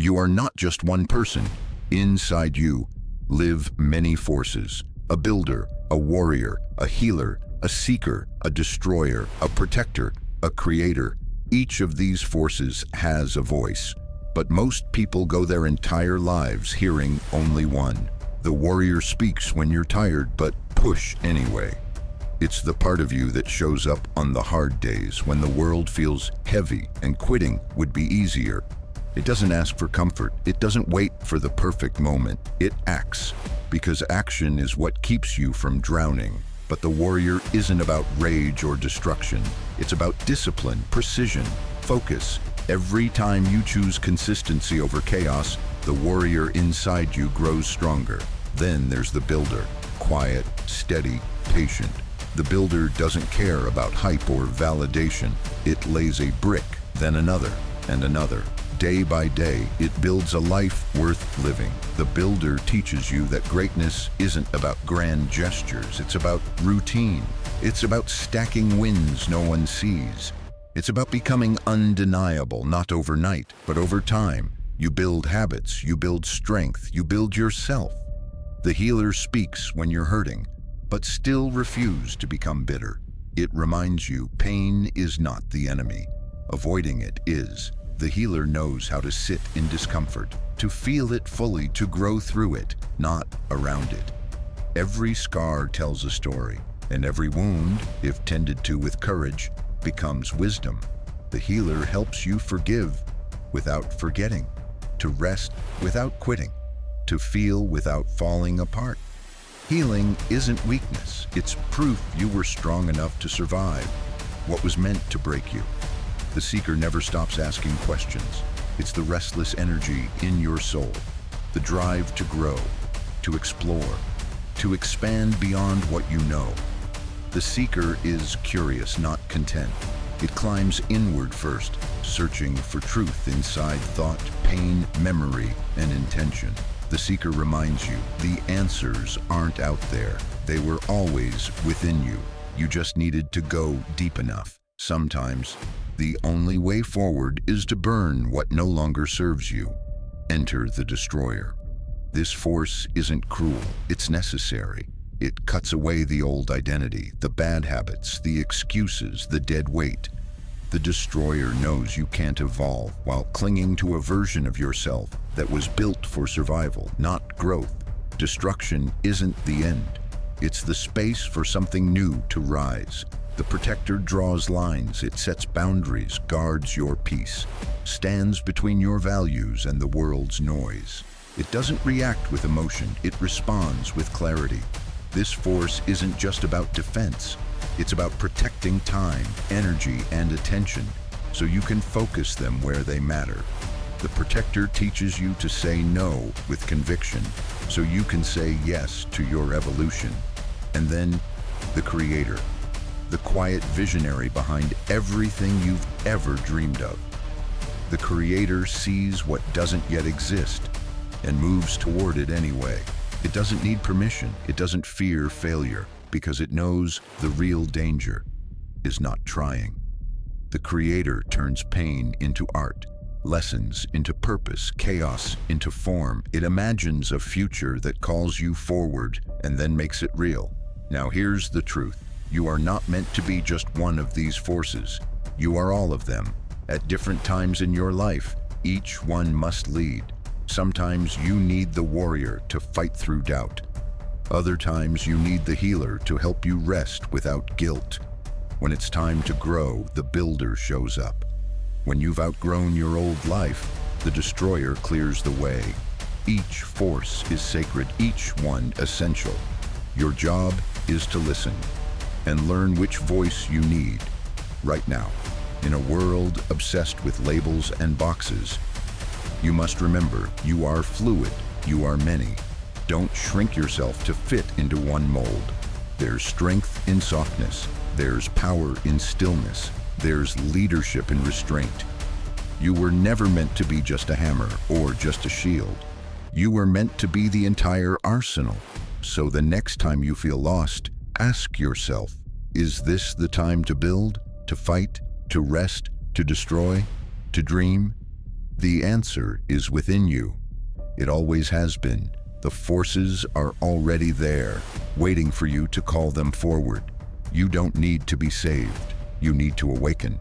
You are not just one person. Inside you live many forces: a builder, a warrior, a healer, a seeker, a destroyer, a protector, a creator. Each of these forces has a voice, but most people go their entire lives hearing only one. The warrior speaks when you're tired, but push anyway. It's the part of you that shows up on the hard days when the world feels heavy and quitting would be easier. It doesn't ask for comfort. It doesn't wait for the perfect moment. It acts, because action is what keeps you from drowning. But the warrior isn't about rage or destruction. It's about discipline, precision, focus. Every time you choose consistency over chaos, the warrior inside you grows stronger. Then there's the builder, quiet, steady, patient. The builder doesn't care about hype or validation. It lays a brick, then another, and another. Day by day, it builds a life worth living. The builder teaches you that greatness isn't about grand gestures. It's about routine. It's about stacking wins no one sees. It's about becoming undeniable, not overnight, but over time. You build habits, you build strength, you build yourself. The healer speaks when you're hurting, but still refuse to become bitter. It reminds you pain is not the enemy. Avoiding it is. The healer knows how to sit in discomfort, to feel it fully, to grow through it, not around it. Every scar tells a story, and every wound, if tended to with courage, becomes wisdom. The healer helps you forgive without forgetting, to rest without quitting, to feel without falling apart. Healing isn't weakness. It's proof you were strong enough to survive what was meant to break you. The seeker never stops asking questions. It's the restless energy in your soul, the drive to grow, to explore, to expand beyond what you know. The seeker is curious, not content. It climbs inward first, searching for truth inside thought, pain, memory, and intention. The seeker reminds you, the answers aren't out there. They were always within you. You just needed to go deep enough. Sometimes, the only way forward is to burn what no longer serves you. Enter the destroyer. This force isn't cruel, it's necessary. It cuts away the old identity, the bad habits, the excuses, the dead weight. The destroyer knows you can't evolve while clinging to a version of yourself that was built for survival, not growth. Destruction isn't the end. It's the space for something new to rise. The protector draws lines, it sets boundaries, guards your peace, stands between your values and the world's noise. It doesn't react with emotion, it responds with clarity. This force isn't just about defense. It's about protecting time, energy, and attention, so you can focus them where they matter. The protector teaches you to say no with conviction, so you can say yes to your evolution. And then, the creator, the quiet visionary behind everything you've ever dreamed of. The creator sees what doesn't yet exist and moves toward it anyway. It doesn't need permission, it doesn't fear failure, because it knows the real danger is not trying. The creator turns pain into art, lessons into purpose, chaos into form. It imagines a future that calls you forward and then makes it real. Now here's the truth. You are not meant to be just one of these forces. You are all of them. At different times in your life, each one must lead. Sometimes you need the warrior to fight through doubt. Other times you need the healer to help you rest without guilt. When it's time to grow, the builder shows up. When you've outgrown your old life, the destroyer clears the way. Each force is sacred, each one essential. Your job is to listen and learn which voice you need right now. In a world obsessed with labels and boxes, you must remember you are fluid, you are many. Don't shrink yourself to fit into one mold. There's strength in softness, there's power in stillness, there's leadership in restraint. You were never meant to be just a hammer or just a shield. You were meant to be the entire arsenal. So the next time you feel lost, ask yourself, is this the time to build, to fight, to rest, to destroy, to dream? The answer is within you. It always has been. The forces are already there, waiting for you to call them forward. You don't need to be saved. You need to awaken.